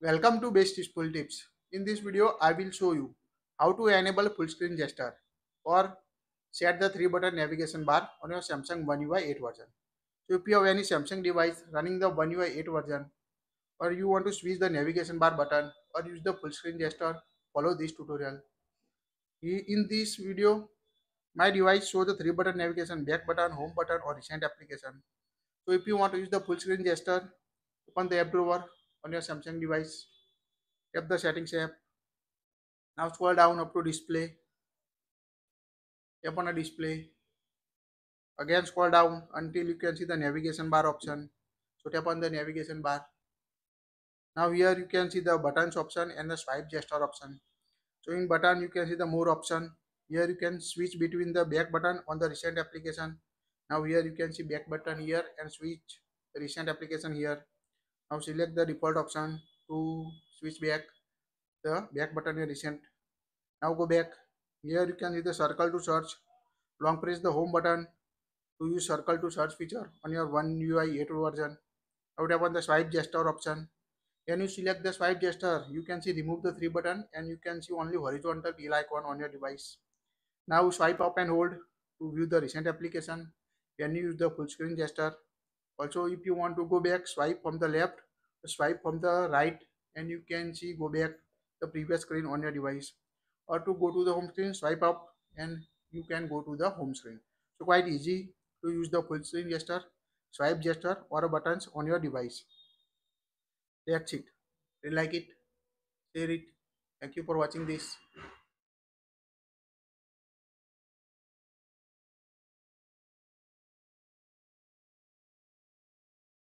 Welcome to Best Useful Tips. In this video, I will show you how to enable full screen gesture or set the 3-button navigation bar on your Samsung One UI 8 version. So if you have any Samsung device running the One UI 8 version or you want to switch the navigation bar button or use the full screen gesture, follow this tutorial. In this video, my device shows the 3-button navigation back button, home button or recent application. So if you want to use the full screen gesture, open the app drawer on your Samsung device, tap the settings app. Now scroll down up to display, tap on a display. Again scroll down until you can see the navigation bar option. So tap on the navigation bar. Now here you can see the buttons option and the swipe gesture option. So in button you can see the more option. Here you can switch between the back button on the recent application. Now here you can see back button here and switch the recent application here. Now select the default option to switch back the back button in recent. Now go back. Here you can see the circle to search. Long press the home button to use circle to search feature on your One UI 8 version. Now tap on the swipe gesture option. When you select the swipe gesture, you can see remove the 3 button and you can see only horizontal wheel icon on your device. Now swipe up and hold to view the recent application when you use the full screen gesture. Also, if you want to go back, swipe from the left, swipe from the right, and you can see go back the previous screen on your device. Or to go to the home screen, swipe up and you can go to the home screen. So quite easy to use the full screen gesture, swipe gesture or buttons on your device. That's it. If you like it, share it. Thank you for watching this.